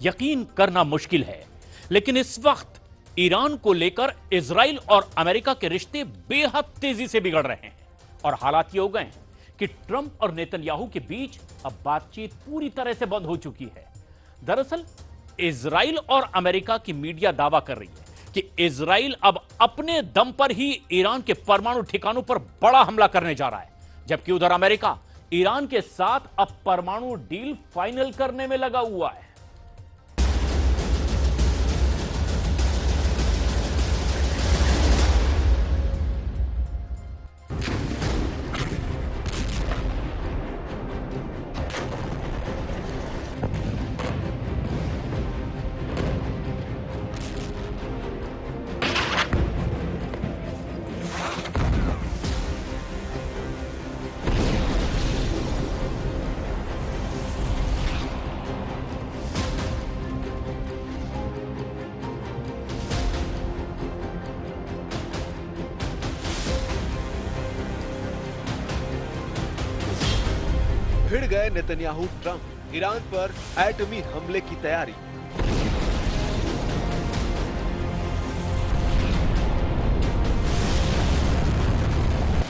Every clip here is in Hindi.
यकीन करना मुश्किल है, लेकिन इस वक्त ईरान को लेकर इजराइल और अमेरिका के रिश्ते बेहद तेजी से बिगड़ रहे हैं और हालात ये हो गए हैं कि ट्रंप और नेतन्याहू के बीच अब बातचीत पूरी तरह से बंद हो चुकी है। दरअसल इजराइल और अमेरिका की मीडिया दावा कर रही है कि इजराइल अब अपने दम पर ही ईरान के परमाणु ठिकानों पर बड़ा हमला करने जा रहा है, जबकि उधर अमेरिका ईरान के साथ अब परमाणु डील फाइनल करने में लगा हुआ है। भिड़ गए नेतन्याहू ट्रंप, ईरान पर एटमी हमले की तैयारी।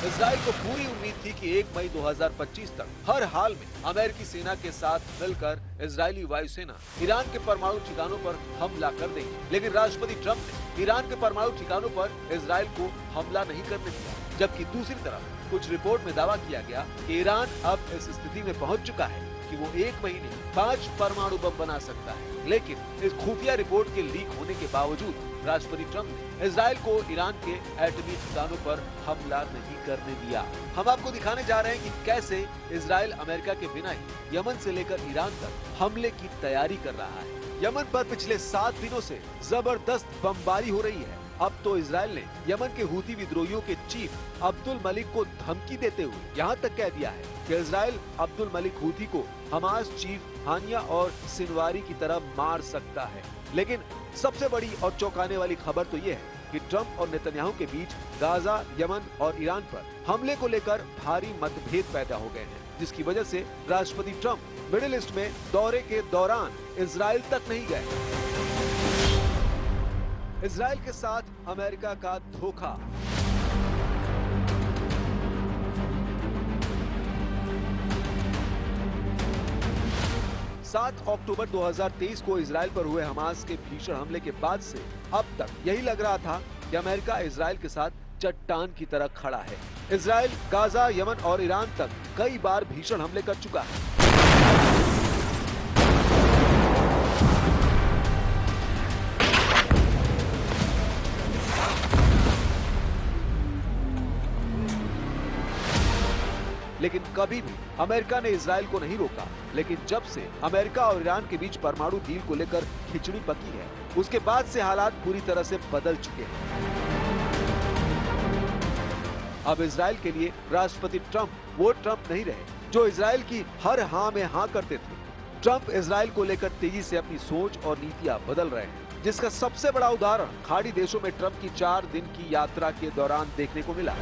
इजराइल को पूरी उम्मीद थी कि 1 मई 2025 तक हर हाल में अमेरिकी सेना के साथ मिलकर इजरायली वायुसेना ईरान के परमाणु ठिकानों पर हमला कर देगी, लेकिन राष्ट्रपति ट्रंप ने ईरान के परमाणु ठिकानों पर इजराइल को हमला नहीं करने दिया। जबकि दूसरी तरफ कुछ रिपोर्ट में दावा किया गया कि ईरान अब इस स्थिति में पहुंच चुका है कि वो 1 महीने में 5 परमाणु बम बना सकता है। लेकिन इस खुफिया रिपोर्ट के लीक होने के बावजूद राष्ट्रपति ट्रंप ने इजराइल को ईरान के एटमी ठिकानों पर हमला नहीं करने दिया। हम आपको दिखाने जा रहे हैं कि कैसे इजराइल अमेरिका के बिना ही यमन से लेकर ईरान तक हमले की तैयारी कर रहा है। यमन पर पिछले 7 दिनों से जबरदस्त बमबारी हो रही है। अब तो इजराइल ने यमन के हूती विद्रोहियों के चीफ अब्दुल मलिक को धमकी देते हुए यहाँ तक कह दिया है कि इजराइल अब्दुल मलिक हूती को हमास चीफ हानिया और सिनवारी की तरह मार सकता है। लेकिन सबसे बड़ी और चौंकाने वाली खबर तो ये है कि ट्रंप और नेतन्याहू के बीच गाजा, यमन और ईरान पर हमले को लेकर भारी मतभेद पैदा हो गए हैं, जिसकी वजह से राष्ट्रपति ट्रंप मिडिल ईस्ट में दौरे के दौरान इजराइल तक नहीं गए। इजराइल के साथ अमेरिका का धोखा। सात अक्टूबर 2023 को इजराइल पर हुए हमास के भीषण हमले के बाद से अब तक यही लग रहा था कि अमेरिका इजराइल के साथ चट्टान की तरह खड़ा है। इजराइल गाजा, यमन और ईरान तक कई बार भीषण हमले कर चुका है। लेकिन कभी भी अमेरिका ने इजराइल को नहीं रोका। लेकिन जब से अमेरिका और ईरान के बीच परमाणु डील को लेकर खिचड़ी पकी है, उसके बाद से हालात पूरी तरह से बदल चुके हैं। अब इजराइल के लिए राष्ट्रपति ट्रंप वो ट्रंप नहीं रहे जो इजराइल की हर हाँ में हाँ करते थे। ट्रंप इजराइल को लेकर तेजी से अपनी सोच और नीतियां बदल रहे हैं, जिसका सबसे बड़ा उदाहरण खाड़ी देशों में ट्रंप की 4 दिन की यात्रा के दौरान देखने को मिला।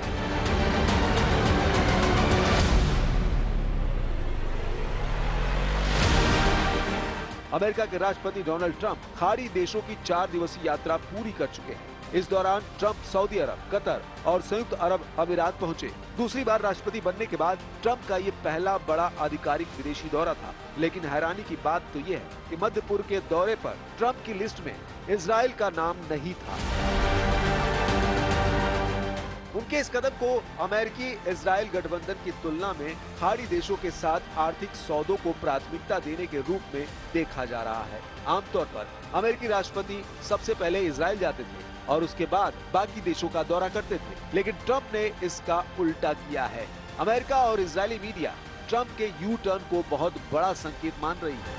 अमेरिका के राष्ट्रपति डोनाल्ड ट्रंप खाड़ी देशों की 4 दिवसीय यात्रा पूरी कर चुके हैं। इस दौरान ट्रंप सऊदी अरब, कतर और संयुक्त अरब अमीरात पहुंचे। दूसरी बार राष्ट्रपति बनने के बाद ट्रंप का ये पहला बड़ा आधिकारिक विदेशी दौरा था। लेकिन हैरानी की बात तो ये है कि मध्य पूर्व के दौरे पर ट्रंप की लिस्ट में इजराइल का नाम नहीं था। उनके इस कदम को अमेरिकी इजराइल गठबंधन की तुलना में खाड़ी देशों के साथ आर्थिक सौदों को प्राथमिकता देने के रूप में देखा जा रहा है। आमतौर पर अमेरिकी राष्ट्रपति सबसे पहले इजराइल जाते थे और उसके बाद बाकी देशों का दौरा करते थे, लेकिन ट्रंप ने इसका उल्टा किया है। अमेरिका और इजरायली मीडिया ट्रंप के यू टर्न को बहुत बड़ा संकेत मान रही है।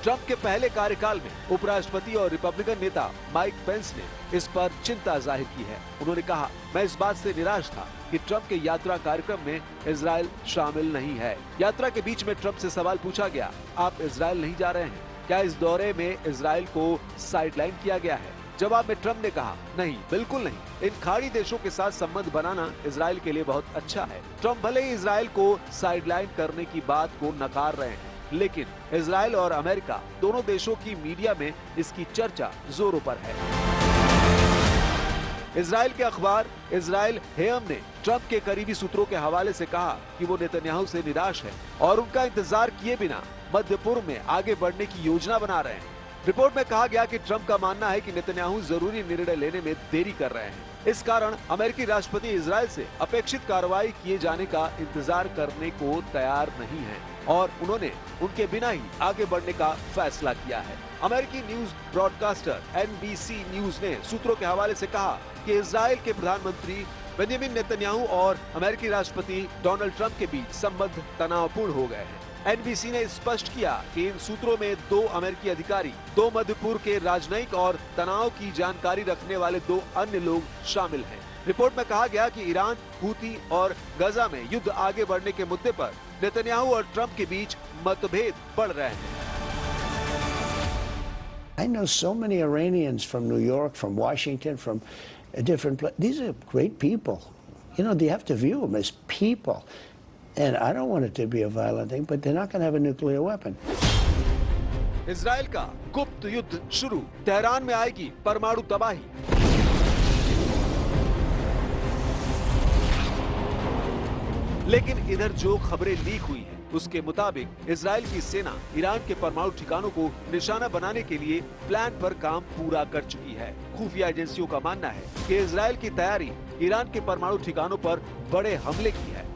ट्रंप के पहले कार्यकाल में उपराष्ट्रपति और रिपब्लिकन नेता माइक पेंस ने इस पर चिंता जाहिर की है। उन्होंने कहा, मैं इस बात से निराश था कि ट्रंप के यात्रा कार्यक्रम में इजराइल शामिल नहीं है। यात्रा के बीच में ट्रंप से सवाल पूछा गया, आप इजराइल नहीं जा रहे हैं? क्या इस दौरे में इजराइल को साइडलाइन किया गया है? जवाब में ट्रंप ने कहा, नहीं, बिल्कुल नहीं। इन खाड़ी देशों के साथ संबंध बनाना इजराइल के लिए बहुत अच्छा है। ट्रंप भले ही इजराइल को साइडलाइन करने की बात को नकार रहे हैं, लेकिन इजराइल और अमेरिका दोनों देशों की मीडिया में इसकी चर्चा जोरों पर है। इजराइल के अखबार इजराइल हेयम ने ट्रंप के करीबी सूत्रों के हवाले से कहा कि वो नेतन्याहू से निराश है और उनका इंतजार किए बिना मध्य पूर्व में आगे बढ़ने की योजना बना रहे हैं। रिपोर्ट में कहा गया कि ट्रंप का मानना है कि नेतन्याहू जरूरी निर्णय लेने में देरी कर रहे हैं। इस कारण अमेरिकी राष्ट्रपति इजराइल से अपेक्षित कार्रवाई किए जाने का इंतजार करने को तैयार नहीं है और उन्होंने उनके बिना ही आगे बढ़ने का फैसला किया है। अमेरिकी न्यूज ब्रॉडकास्टर NBC न्यूज ने सूत्रों के हवाले से कहा कि इजराइल के प्रधानमंत्री बेंजामिन नेतन्याहू और अमेरिकी राष्ट्रपति डोनाल्ड ट्रंप के बीच संबंध तनावपूर्ण हो गए हैं। NBC ने स्पष्ट किया कि इन सूत्रों में 2 अमेरिकी अधिकारी, 2 मध्य पूर्व के राजनयिक और तनाव की जानकारी रखने वाले 2 अन्य लोग शामिल हैं। रिपोर्ट में कहा गया कि ईरान, हूती और गजा में युद्ध आगे बढ़ने के मुद्दे पर नेतन्याहू और ट्रंप के बीच मतभेद बढ़ रहे हैं। I know so many Iranians from New York, from Washington, from different places. These are great people. You know, you have to view them as people. And I don't want it to be a violent thing, but they're not going to have a nuclear weapon. Israel का गुप्त युद्ध शुरू, तेहरान में आएगी परमाणु तबाही। लेकिन इधर जो खबरें लीक हुई हैं, उसके मुताबिक इजराइल की सेना ईरान के परमाणु ठिकानों को निशाना बनाने के लिए प्लान पर काम पूरा कर चुकी है। खुफिया एजेंसियों का मानना है कि इजराइल की तैयारी ईरान के परमाणु ठिकानों पर बड़े हमले की है।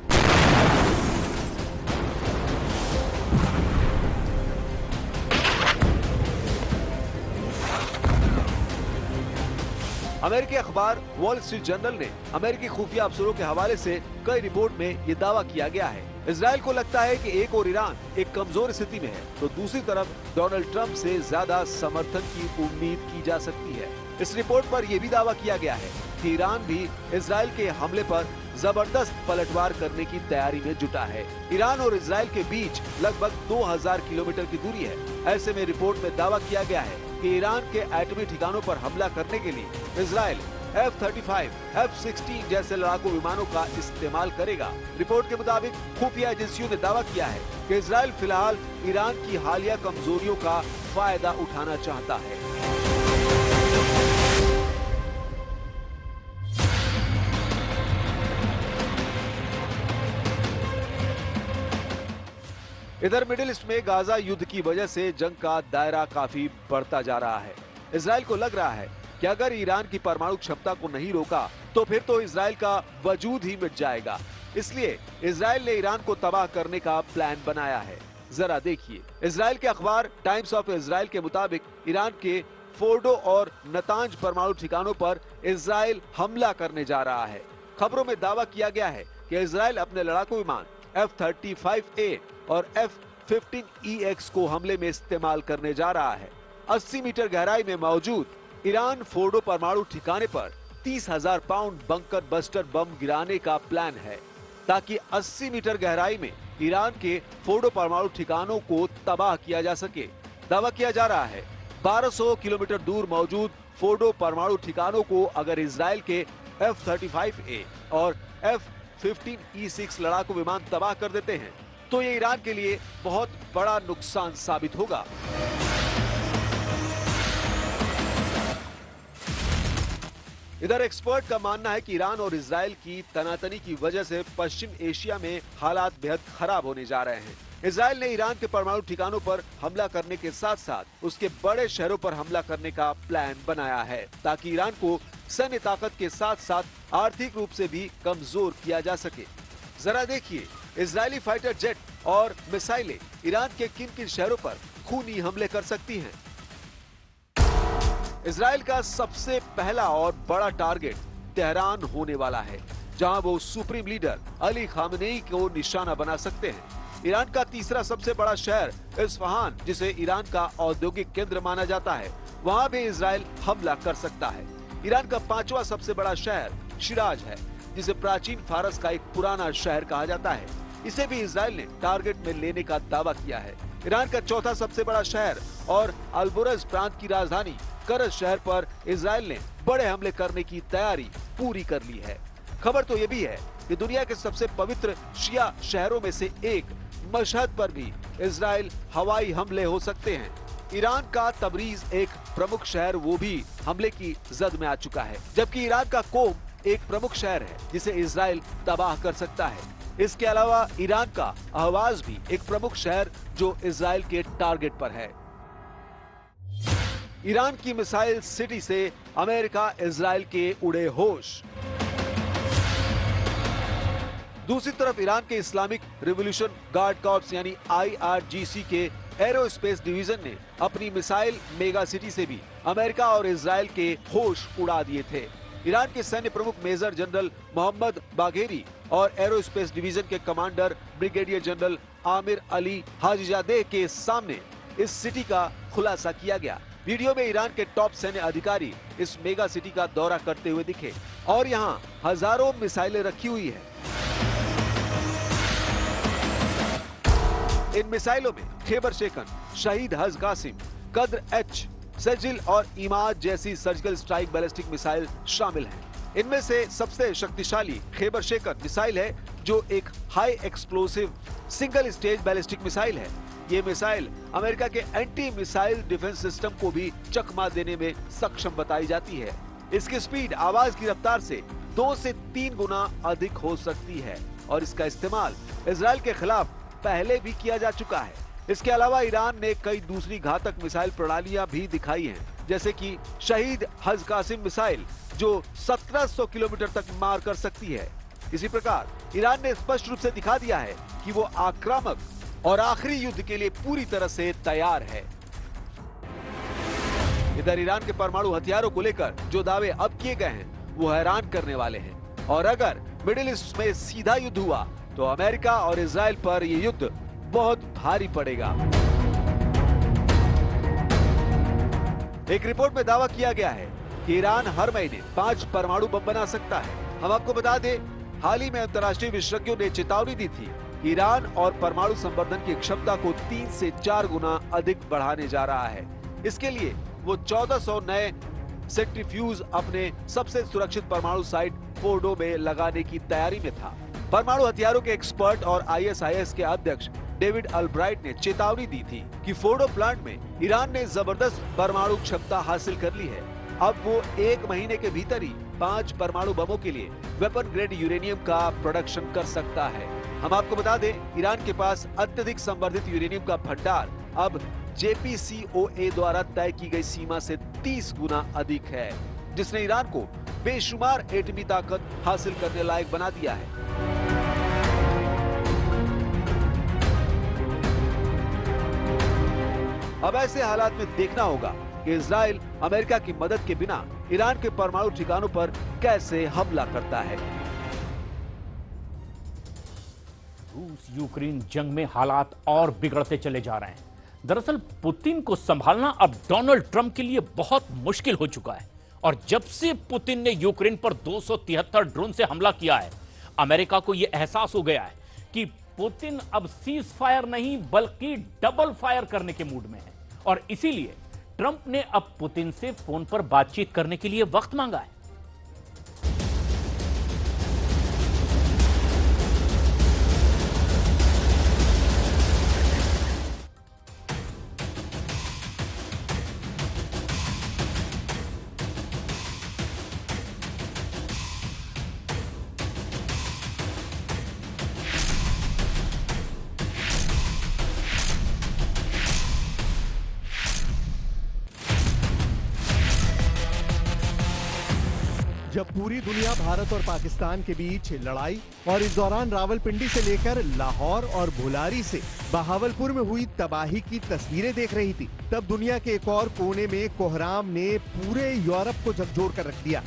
अमेरिकी अखबार वॉल स्ट्रीट जर्नल ने अमेरिकी खुफिया अफसरों के हवाले से कई रिपोर्ट में ये दावा किया गया है। इजराइल को लगता है कि एक और ईरान एक कमजोर स्थिति में है, तो दूसरी तरफ डोनाल्ड ट्रंप से ज्यादा समर्थन की उम्मीद की जा सकती है। इस रिपोर्ट पर यह भी दावा किया गया है कि ईरान भी इजराइल के हमले पर जबरदस्त पलटवार करने की तैयारी में जुटा है। ईरान और इजराइल के बीच लगभग 2000 किलोमीटर की दूरी है। ऐसे में रिपोर्ट में दावा किया गया है कि ईरान के एटमी ठिकानों पर हमला करने के लिए इजराइल F-35, F-16 जैसे लड़ाकू विमानों का इस्तेमाल करेगा। रिपोर्ट के मुताबिक खुफिया एजेंसियों ने दावा किया है कि इजराइल फिलहाल ईरान की हालिया कमजोरियों का फायदा उठाना चाहता है। इधर मिडिल ईस्ट में गाजा युद्ध की वजह से जंग का दायरा काफी बढ़ता जा रहा है। इजराइल को लग रहा है कि अगर ईरान की परमाणु क्षमता को नहीं रोका तो फिर तो इजराइल का वजूद ही मिट जाएगा। इसलिए इजराइल ने ईरान को तबाह करने का प्लान बनाया है। जरा देखिए, इजराइल के अखबार टाइम्स ऑफ इजराइल के मुताबिक ईरान के फोर्डो और नतांज परमाणु ठिकानों पर इजराइल हमला करने जा रहा है। खबरों में दावा किया गया है कि इजराइल अपने लड़ाकू विमान F-35A और F-15EX को हमले में इस्तेमाल करने जा रहा है। 80 मीटर गहराई में मौजूद ईरान फोर्डो परमाणु ठिकाने पर 30,000 पाउंड बंकर बस्टर बम गिराने का प्लान है, ताकि 80 मीटर गहराई में ईरान के फोर्डो परमाणु ठिकानों को तबाह किया जा सके। दावा किया जा रहा है 1200 किलोमीटर दूर मौजूद फोर्डो परमाणु ठिकानों को अगर इजराइल के F-35A और F-15E6 लड़ाकू विमान तबाह कर देते हैं तो ये ईरान के लिए बहुत बड़ा नुकसान साबित होगा। इधर एक्सपर्ट का मानना है कि ईरान और इजराइल की तनातनी की वजह से पश्चिम एशिया में हालात बेहद खराब होने जा रहे हैं। इजराइल ने ईरान के परमाणु ठिकानों पर हमला करने के साथ साथ उसके बड़े शहरों पर हमला करने का प्लान बनाया है, ताकि ईरान को सैन्य ताकत के साथ साथ आर्थिक रूप से भी कमजोर किया जा सके। जरा देखिए, इजरायली फाइटर जेट और मिसाइलें ईरान के किन किन शहरों पर खूनी हमले कर सकती हैं। इजराइल का सबसे पहला और बड़ा टारगेट तेहरान होने वाला है, जहां वो सुप्रीम लीडर अली खामेनेई को निशाना बना सकते हैं। ईरान का तीसरा सबसे बड़ा शहर इस्फहान, जिसे ईरान का औद्योगिक केंद्र माना जाता है, वहां भी इजराइल हमला कर सकता है। ईरान का पांचवा सबसे बड़ा शहर शिराज है, जिसे प्राचीन फारस का एक पुराना शहर कहा जाता है। इसे भी इजराइल ने टारगेट में लेने का दावा किया है। ईरान का चौथा सबसे बड़ा शहर और अल्बोरज प्रांत की राजधानी करज शहर पर इजराइल ने बड़े हमले करने की तैयारी पूरी कर ली है। खबर तो ये भी है कि दुनिया के सबसे पवित्र शिया शहरों में से एक मशहद पर भी इजराइल हवाई हमले हो सकते हैं। ईरान का तबरीज एक प्रमुख शहर वो भी हमले की जद में आ चुका है, जबकि ईरान का कोम एक प्रमुख शहर है जिसे इजराइल तबाह कर सकता है। इसके अलावा ईरान का अहवाज भी एक प्रमुख शहर जो इजराइल के टारगेट पर है। ईरान की मिसाइल सिटी से अमेरिका इजराइल के उड़े होश। दूसरी तरफ ईरान के इस्लामिक रिवॉल्यूशन गार्ड कॉर्प्स यानी IRGC के एरोस्पेस डिवीजन ने अपनी मिसाइल मेगा सिटी से भी अमेरिका और इजराइल के होश उड़ा दिए थे। ईरान के सैन्य प्रमुख मेजर जनरल मोहम्मद बाघेरी और एरोस्पेस डिवीजन के commander brigadier general Amir Ali Hajizadeh के सामने इस सिटी का खुलासा किया गया। वीडियो में ईरान के टॉप सैन्य अधिकारी इस मेगा सिटी का दौरा करते हुए दिखे और यहाँ हजारों मिसाइलें रखी हुई है। इन मिसाइलों में खैबर शेकन, शहीद हज कासिम, कद्र H, सजिल और इमाद जैसी सर्जिकल स्ट्राइक बैलिस्टिक मिसाइल शामिल हैं। इनमें से सबसे शक्तिशाली खैबर शेकन मिसाइल है जो एक high explosive single stage ballistic missile है। ये मिसाइल अमेरिका के एंटी मिसाइल डिफेंस सिस्टम को भी चकमा देने में सक्षम बताई जाती है। इसकी स्पीड आवाज की रफ्तार से 2 से 3 गुना अधिक हो सकती है और इसका इस्तेमाल इजराइल के खिलाफ पहले भी किया जा चुका है। इसके अलावा ईरान ने कई दूसरी घातक मिसाइल प्रणालियां भी दिखाई हैं, जैसे कि शहीद हज कासिम मिसाइल जो 1700 किलोमीटर तक मार कर सकती है। इसी प्रकार ईरान ने स्पष्ट रूप से दिखा दिया है कि वो आक्रामक और आखिरी युद्ध के लिए पूरी तरह से तैयार है। इधर ईरान के परमाणु हथियारों को लेकर जो दावे अब किए गए हैं वो हैरान करने वाले हैं और अगर मिडिल ईस्ट में सीधा युद्ध हुआ तो अमेरिका और इजराइल पर यह युद्ध बहुत भारी पड़ेगा। एक रिपोर्ट में दावा किया गया है कि ईरान हर महीने 5 परमाणु बम बना सकता है। हम आपको बता दें, हाल ही में अंतर्राष्ट्रीय विशेषज्ञों ने चेतावनी दी थी कि ईरान और परमाणु संवर्धन की क्षमता को 3 से 4 गुना अधिक बढ़ाने जा रहा है। इसके लिए वो 1400 नए सेंट्रीफ्यूज अपने सबसे सुरक्षित परमाणु साइट फोर्डो में लगाने की तैयारी में था। परमाणु हथियारों के एक्सपर्ट और ISIS के अध्यक्ष डेविड अल्ब्राइट ने चेतावनी दी थी कि फोर्डो प्लांट में ईरान ने जबरदस्त परमाणु क्षमता हासिल कर ली है। अब वो 1 महीने के भीतर ही 5 परमाणु बमों के लिए वेपन ग्रेड यूरेनियम का प्रोडक्शन कर सकता है। हम आपको बता दें, ईरान के पास अत्यधिक संवर्धित यूरेनियम का भंडार अब JPCOA द्वारा तय की गई सीमा से 30 गुना अधिक है, जिसने ईरान को बेशुमार एटमी ताकत हासिल करने लायक बना दिया है। अब ऐसे हालात में देखना होगा कि इजराइल अमेरिका की मदद के बिना ईरान के परमाणु ठिकानों पर कैसे हमला करता है। रूस यूक्रेन जंग में हालात और बिगड़ते चले जा रहे हैं। दरअसल पुतिन को संभालना अब डोनाल्ड ट्रंप के लिए बहुत मुश्किल हो चुका है और जब से पुतिन ने यूक्रेन पर 273 ड्रोन से हमला किया है, अमेरिका को यह एहसास हो गया है कि पुतिन अब सीज फायर नहीं बल्कि डबल फायर करने के मूड में है और इसीलिए ट्रंप ने अब पुतिन से फोन पर बातचीत करने के लिए वक्त मांगा है। जब पूरी दुनिया भारत और पाकिस्तान के बीच लड़ाई और इस दौरान रावलपिंडी से लेकर लाहौर और भुलारी से बहावलपुर में हुई तबाही की तस्वीरें देख रही थी, तब दुनिया के एक और कोने में कोहराम ने पूरे यूरोप को झकझोर कर रख दिया।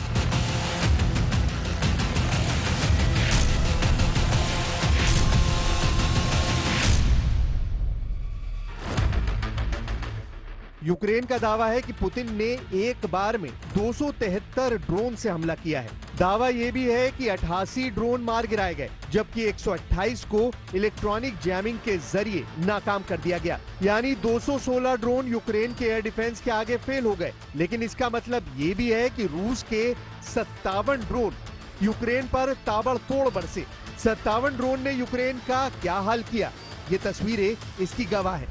यूक्रेन का दावा है कि पुतिन ने एक बार में 273 ड्रोन से हमला किया है। दावा यह भी है कि 88 ड्रोन मार गिराए गए, जबकि 128 को इलेक्ट्रॉनिक जैमिंग के जरिए नाकाम कर दिया गया। यानी 216 ड्रोन यूक्रेन के एयर डिफेंस के आगे फेल हो गए। लेकिन इसका मतलब ये भी है कि रूस के 57 ड्रोन यूक्रेन पर ताबड़तोड़ बरसे। 57 ड्रोन ने यूक्रेन का क्या हाल किया, ये तस्वीरें इसकी गवाह हैं।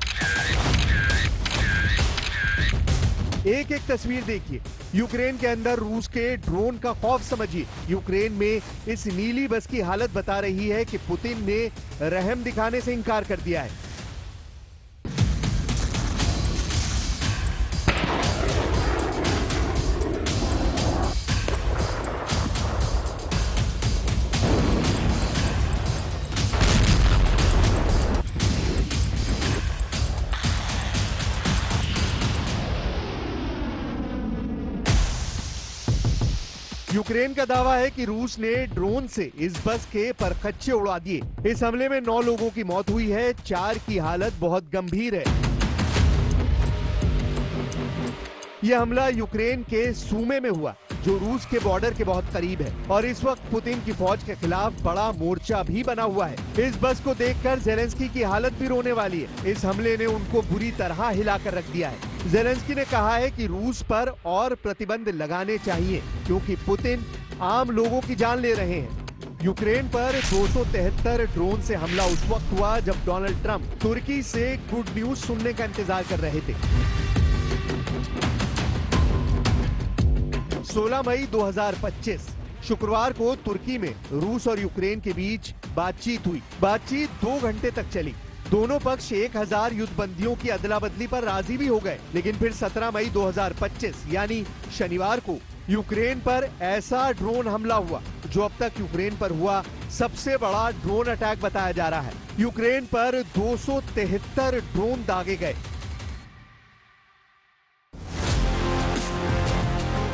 एक एक तस्वीर देखिए। यूक्रेन के अंदर रूस के ड्रोन का खौफ समझिए। यूक्रेन में इस नीली बस की हालत बता रही है कि पुतिन ने रहम दिखाने से इनकार कर दिया है। यूक्रेन का दावा है कि रूस ने ड्रोन से इस बस के परखच्चे उड़ा दिए। इस हमले में 9 लोगों की मौत हुई है, 4 की हालत बहुत गंभीर है। यह हमला यूक्रेन के सूमे में हुआ, जो रूस के बॉर्डर के बहुत करीब है, और इस वक्त पुतिन की फौज के खिलाफ बड़ा मोर्चा भी बना हुआ है। इस बस को देखकर ज़ेलेंस्की की हालत भी रोने वाली है। इस हमले ने उनको बुरी तरह हिलाकर रख दिया है। ज़ेलेंस्की ने कहा है कि रूस पर और प्रतिबंध लगाने चाहिए, क्योंकि पुतिन आम लोगों की जान ले रहे हैं। यूक्रेन पर 273 ड्रोन से हमला उस वक्त हुआ जब डोनाल्ड ट्रंप तुर्की से गुड न्यूज सुनने का इंतजार कर रहे थे। 16 मई 2025 शुक्रवार को तुर्की में रूस और यूक्रेन के बीच बातचीत हुई। बातचीत 2 घंटे तक चली। दोनों पक्ष 1000 युद्धबंदियों की अदला बदली पर राजी भी हो गए, लेकिन फिर 17 मई 2025 यानी शनिवार को यूक्रेन पर ऐसा ड्रोन हमला हुआ जो अब तक यूक्रेन पर हुआ सबसे बड़ा ड्रोन अटैक बताया जा रहा है। यूक्रेन पर 273 ड्रोन दागे गए।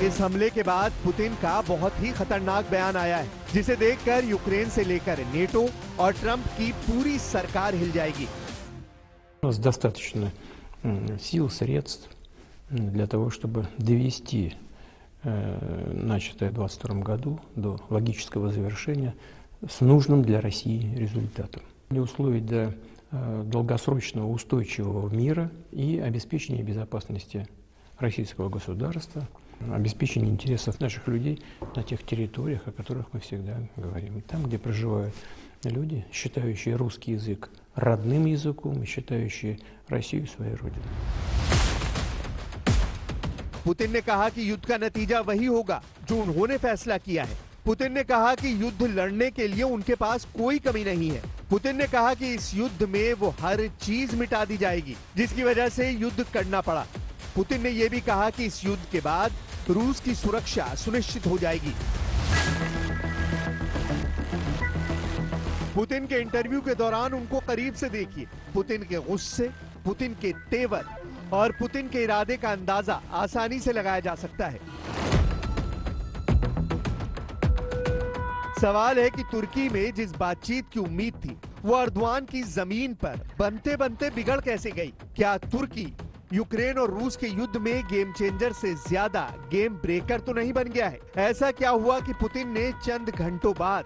इस हमले के बाद पुतिन का बहुत ही खतरनाक बयान आया है, जिसे देखकर यूक्रेन से लेकर नेटो और ट्रंप की पूरी सरकार हिल जाएगी। У нас достаточно сил, средств для того, чтобы довести начатое в 2022 году до логического завершения с нужным для России результатом. Для условий для долгосрочного устойчивого мира и обеспечения безопасности российского государства, обеспечения интересов наших людей на тех территориях, о которых мы всегда говорим. Там, где проживают люди, считающие русский язык родным языком и считающие Россию своей родиной. पुतिन ने कहा कि युद्ध का नतीजा वही होगा जो उन्होंने फैसला किया है। पुतिन ने कहा कि युद्ध लड़ने के लिए उनके पास कोई कमी नहीं है। पुतिन ने कहा कि इस युद्ध में वो हर चीज मिटा दी जाएगी जिसकी वजह से युद्ध करना पड़ा। पुतिन ने यह भी कहा कि इस युद्ध के बाद रूस की सुरक्षा सुनिश्चित हो जाएगी। पुतिन के इंटरव्यू के दौरान उनको करीब से देखिए। पुतिन के गुस्से, पुतिन के तेवर और पुतिन के इरादे का अंदाजा आसानी से लगाया जा सकता है। सवाल है कि तुर्की में जिस बातचीत की उम्मीद थी वो अर्दवान की जमीन पर बनते बनते बिगड़ कैसे गई? क्या तुर्की यूक्रेन और रूस के युद्ध में गेम चेंजर से ज्यादा गेम ब्रेकर तो नहीं बन गया है? ऐसा क्या हुआ कि पुतिन ने चंद घंटों बाद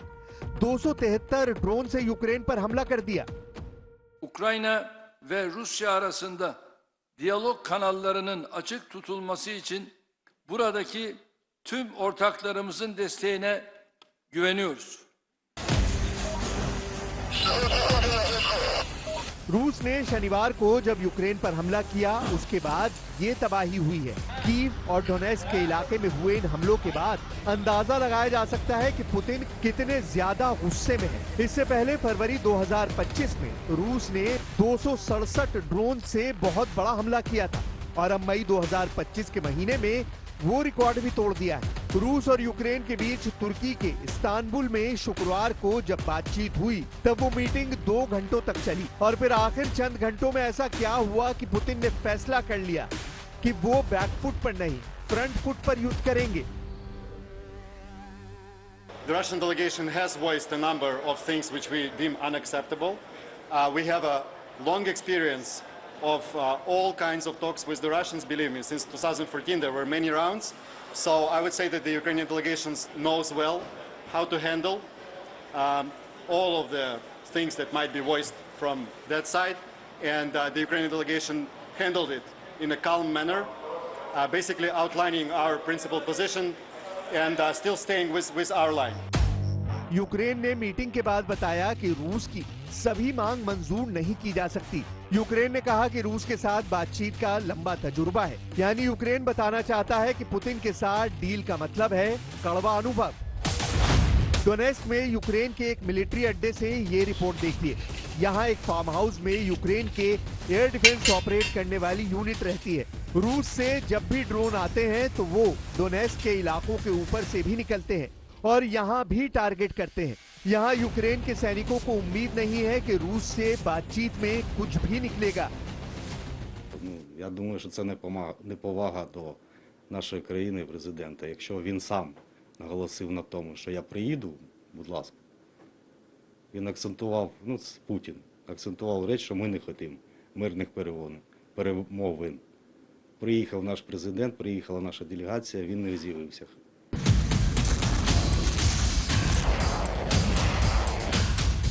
273 ड्रोन से यूक्रेन पर हमला कर दिया? Ukrayna ve Rusya arasında diyalog kanallarının açık tutulması için buradaki tüm ortaklarımızın desteğine güveniyoruz. रूस ने शनिवार को जब यूक्रेन पर हमला किया उसके बाद ये तबाही हुई है। कीव और डोनेट्स्क के इलाके में हुए इन हमलों के बाद अंदाजा लगाया जा सकता है कि पुतिन कितने ज्यादा गुस्से में है। इससे पहले फरवरी 2025 में रूस ने 267 ड्रोन से बहुत बड़ा हमला किया था और अब मई 2025 के महीने में वो रिकॉर्ड भी तोड़ दिया है। रूस और यूक्रेन के बीच तुर्की के इस्तांबुल में शुक्रवार को जब बातचीत हुई तब वो मीटिंग 2 घंटों तक चली और फिर आखिर चंद घंटों में ऐसा क्या हुआ कि पुतिन ने फैसला कर लिया कि वो बैकफुट पर नहीं फ्रंट फुट पर युद्ध करेंगे। The Russian delegation has voiced a number of things which we deem unacceptable. We have a long experience of all kinds of talks with the Russians. Believe me, since 2014 there were many rounds. So I would say that the Ukrainian delegation knows well how to handle all of the things that might be voiced from that side, and the Ukrainian delegation handled it in a calm manner, basically outlining our principal position and still staying with our line. Ukraine ने मीटिंग के बाद बताया कि रूस की सभी मांग मंजूर नहीं की जा सकती। यूक्रेन ने कहा कि रूस के साथ बातचीत का लंबा तजुर्बा है, यानी यूक्रेन बताना चाहता है कि पुतिन के साथ डील का मतलब है कड़वा अनुभव। डोनेस्क में यूक्रेन के एक मिलिट्री अड्डे से ये रिपोर्ट देखिए। यहाँ एक फार्म हाउस में यूक्रेन के एयर डिफेंस ऑपरेट करने वाली यूनिट रहती है। रूस से जब भी ड्रोन आते हैं तो वो डोनेस्क के इलाकों के ऊपर से भी निकलते हैं और यहाँ भी टारगेट करते हैं। यहाँ यूक्रेन के सैनिकों को उम्मीद नहीं है कि रूस से बातचीत में कुछ भी निकलेगा। Я думаю, що це неповага до нашої країни, президента. Якщо він сам наголосив на тому, що я приїду, будь ласка. Він акцентував, Путін, акцентував речь, що ми не хочемо мирних перемовин. Приїхав наш президент, приїхала наша делегація, він не з'явився.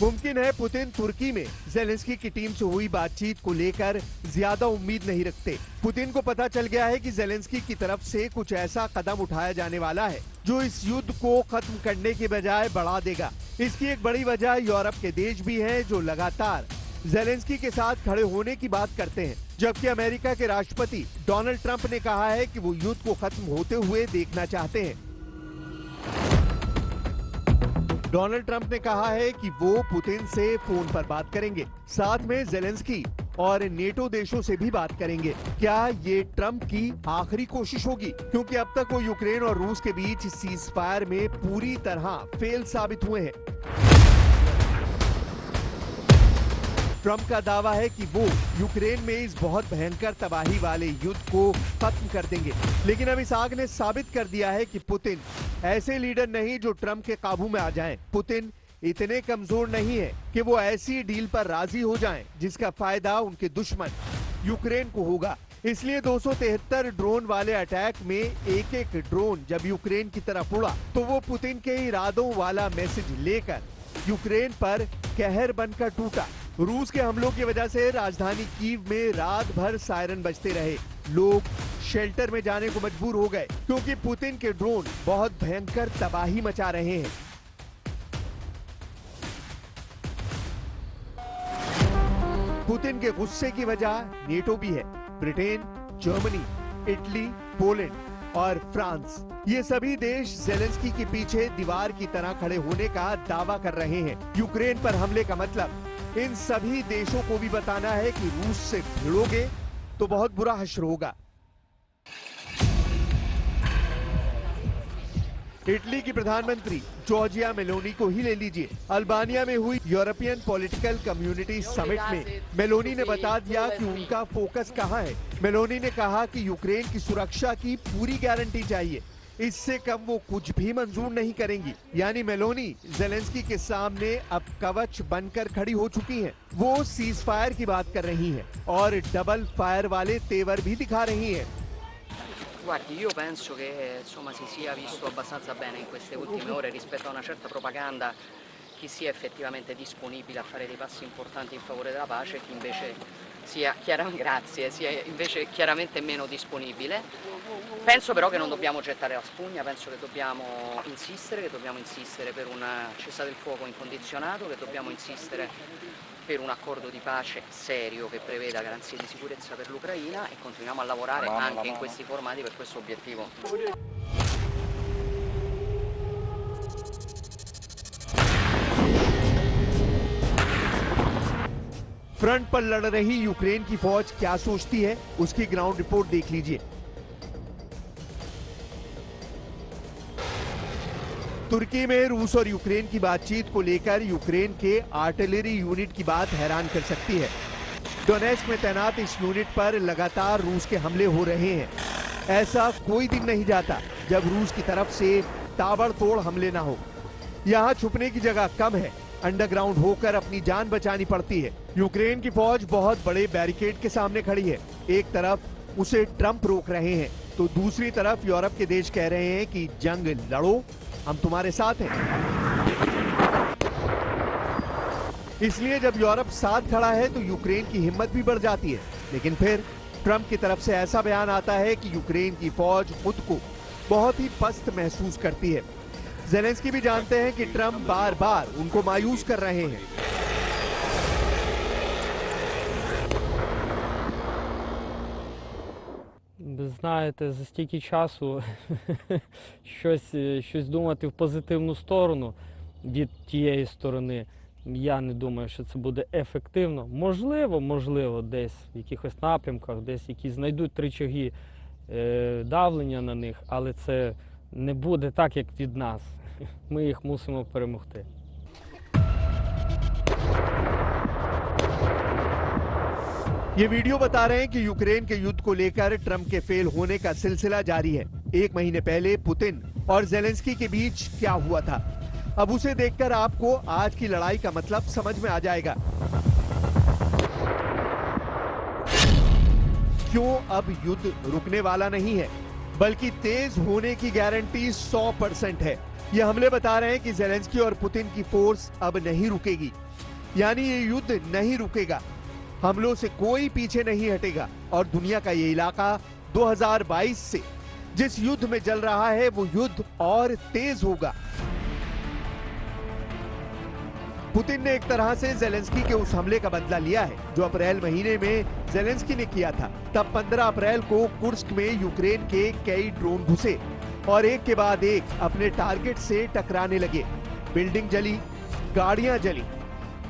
मुमकिन है पुतिन तुर्की में ज़ेलेंस्की की टीम से हुई बातचीत को लेकर ज्यादा उम्मीद नहीं रखते। पुतिन को पता चल गया है कि ज़ेलेंस्की की तरफ से कुछ ऐसा कदम उठाया जाने वाला है जो इस युद्ध को खत्म करने के बजाय बढ़ा देगा। इसकी एक बड़ी वजह यूरोप के देश भी हैं जो लगातार ज़ेलेंस्की के साथ खड़े होने की बात करते हैं, जबकि अमेरिका के राष्ट्रपति डोनाल्ड ट्रंप ने कहा है कि वो युद्ध को खत्म होते हुए देखना चाहते हैं। डोनाल्ड ट्रंप ने कहा है कि वो पुतिन से फोन पर बात करेंगे, साथ में ज़ेलेंस्की और नेटो देशों से भी बात करेंगे। क्या ये ट्रंप की आखिरी कोशिश होगी? क्योंकि अब तक वो यूक्रेन और रूस के बीच सीज फायर में पूरी तरह फेल साबित हुए हैं। ट्रंप का दावा है कि वो यूक्रेन में इस बहुत भयंकर तबाही वाले युद्ध को खत्म कर देंगे, लेकिन अब इस आग ने साबित कर दिया है कि पुतिन ऐसे लीडर नहीं जो ट्रंप के काबू में आ जाएं। पुतिन इतने कमजोर नहीं है कि वो ऐसी डील पर राजी हो जाएं जिसका फायदा उनके दुश्मन यूक्रेन को होगा। इसलिए 273 ड्रोन वाले अटैक में एक एक ड्रोन जब यूक्रेन की तरफ उड़ा तो वो पुतिन के इरादों वाला मैसेज लेकर यूक्रेन पर कहर बनकर टूटा। रूस के हमलों की वजह से राजधानी कीव में रात भर सायरन बजते रहे। लोग शेल्टर में जाने को मजबूर हो गए क्योंकि पुतिन के ड्रोन बहुत भयंकर तबाही मचा रहे हैं। पुतिन के गुस्से की वजह नेटो भी है। ब्रिटेन, जर्मनी, इटली, पोलैंड और फ्रांस, ये सभी देश ज़ेलेंस्की के पीछे दीवार की तरह खड़े होने का दावा कर रहे हैं। यूक्रेन पर हमले का मतलब इन सभी देशों को भी बताना है कि रूस से भिड़ोगे तो बहुत बुरा हश्र होगा। इटली की प्रधानमंत्री जॉर्जिया मेलोनी को ही ले लीजिए। अल्बानिया में हुई यूरोपियन पॉलिटिकल कम्युनिटी समिट में मेलोनी ने बता दिया कि उनका फोकस कहां है। मेलोनी ने कहा कि यूक्रेन की सुरक्षा की पूरी गारंटी चाहिए, इससे कम वो कुछ भी मंजूर नहीं करेंगी। यानी मेलोनी ज़ेलेंस्की के सामने अब कवच बनकर खड़ी हो चुकी हैं। वो सीज फायर की बात कर रही हैं और डबल फायर वाले तेवर भी दिखा रही हैं। Guardi, io penso che insomma si sia visto abbastanza bene in queste ultime ore rispetto a una certa propaganda chi sia effettivamente disponibile a fare dei passi importanti in favore della pace, chi invece sia invece chiaramente meno disponibile. Penso però che non dobbiamo gettare la spugna, penso che dobbiamo insistere per un cessate il fuoco incondizionato, che dobbiamo insistere per un accordo di pace serio che preveda garanzie di sicurezza per l'Ucraina e continuiamo a lavorare anche in questi formati per questo obiettivo. Front पर लड़ रही यूक्रेन की फौज क्या सोचती है, उसकी ग्राउंड रिपोर्ट देख लीजिए। तुर्की में रूस और यूक्रेन की बातचीत को लेकर यूक्रेन के आर्टिलरी यूनिट की बात हैरान कर सकती है। डोनेस्क में तैनात इस यूनिट पर लगातार रूस के हमले हो रहे हैं। ऐसा कोई दिन नहीं जाता जब रूस की तरफ से ताबड़तोड़ हमले ना हो। यहाँ छुपने की जगह कम है, अंडरग्राउंड होकर अपनी जान बचानी पड़ती है। यूक्रेन की फौज बहुत बड़े बैरिकेड के सामने खड़ी है। एक तरफ उसे ट्रंप रोक रहे हैं तो दूसरी तरफ यूरोप के देश कह रहे हैं कि जंग लड़ो, हम तुम्हारे साथ हैं। इसलिए जब यूरोप साथ खड़ा है तो यूक्रेन की हिम्मत भी बढ़ जाती है। लेकिन फिर ट्रंप की तरफ से ऐसा बयान आता है कि यूक्रेन की फौज खुद को बहुत ही पस्त महसूस करती है। जेलेंस्की भी जानते हैं कि ट्रंप बार बार उनको मायूस कर रहे हैं। Знаєте, за стільки часу щось думати в позитивну сторону від тієї сторони, я не думаю, що це буде ефективно. Можливо, десь в якихось напрямках, десь якісь знайдуть рычаги давлення на них, але це не буде так, як від нас. Ми їх мусимо перемогти. ये वीडियो बता रहे हैं कि यूक्रेन के युद्ध को लेकर ट्रंप के फेल होने का सिलसिला जारी है। एक महीने पहले पुतिन और जेलेंस्की के बीच क्या हुआ था, अब उसे देखकर आपको आज की लड़ाई का मतलब समझ में आ जाएगा। क्यों अब युद्ध रुकने वाला नहीं है, बल्कि तेज होने की गारंटी 100% है। ये हमले बता रहे हैं कि जेलेंस्की और पुतिन की फोर्स अब नहीं रुकेगी, यानी ये युद्ध नहीं रुकेगा। हमलों से कोई पीछे नहीं हटेगा और दुनिया का ये इलाका 2022 से जिस युद्ध में जल रहा है वो युद्ध और तेज होगा। पुतिन ने एक तरह से जेलेंस्की के उस हमले का बदला लिया है जो अप्रैल महीने में जेलेंस्की ने किया था। तब 15 अप्रैल को कुर्स्क में यूक्रेन के कई ड्रोन घुसे और एक के बाद एक अपने टारगेट से टकराने लगे। बिल्डिंग जली, गाड़ियां जली।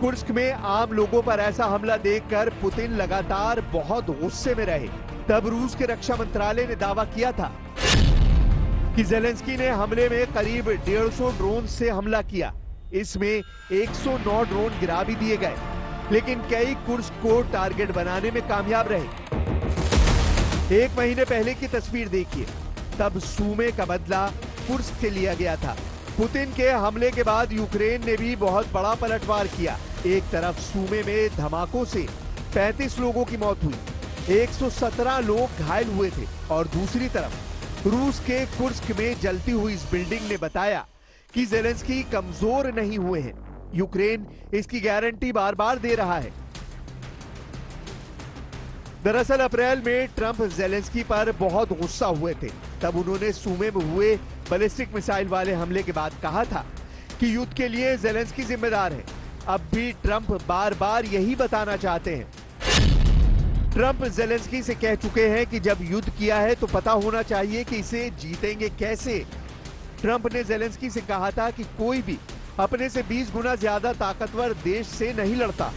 कुर्स्क में आम लोगों पर ऐसा हमला देखकर पुतिन लगातार बहुत गुस्से में रहे। तब रूस के रक्षा मंत्रालय ने दावा किया था कि जेलेंस्की ने हमले में करीब 150 ड्रोन से हमला किया। इसमें 109 ड्रोन गिरा भी दिए गए, लेकिन कई कुर्स्क को टारगेट बनाने में कामयाब रहे। एक महीने पहले की तस्वीर देखिए, तब सूमे का बदला कुर्स्क से लिया गया था। पुतिन के हमले के बाद यूक्रेन ने भी बहुत बड़ा पलटवार किया। एक तरफ सूमे में धमाकों से 35 लोगों की मौत हुई, 117 लोग घायल हुए थे और दूसरी तरफ रूस के कुर्स्क में जलती हुई इस बिल्डिंग ने बताया कि जेलेंस्की कमजोर नहीं हुए हैं। यूक्रेन इसकी गारंटी बार बार दे रहा है। दरअसल अप्रैल में ट्रंप जेलेंस्की पर बहुत गुस्सा हुए थे। तब उन्होंने सूमे में हुए बैलिस्टिक मिसाइल वाले हमले के बाद कहा था कि युद्ध के लिए जेलेंस्की जिम्मेदार है। अब भी ट्रंप बार बार यही बताना चाहते हैं। ट्रंप जेलेंस्की से कह चुके हैं कि जब युद्ध किया है तो पता होना चाहिए कि इसे जीतेंगे कैसे। ट्रंप ने जेलेंस्की से कहा था कि कोई भी अपने से 20 गुना ज्यादा ताकतवर देश से नहीं लड़ता।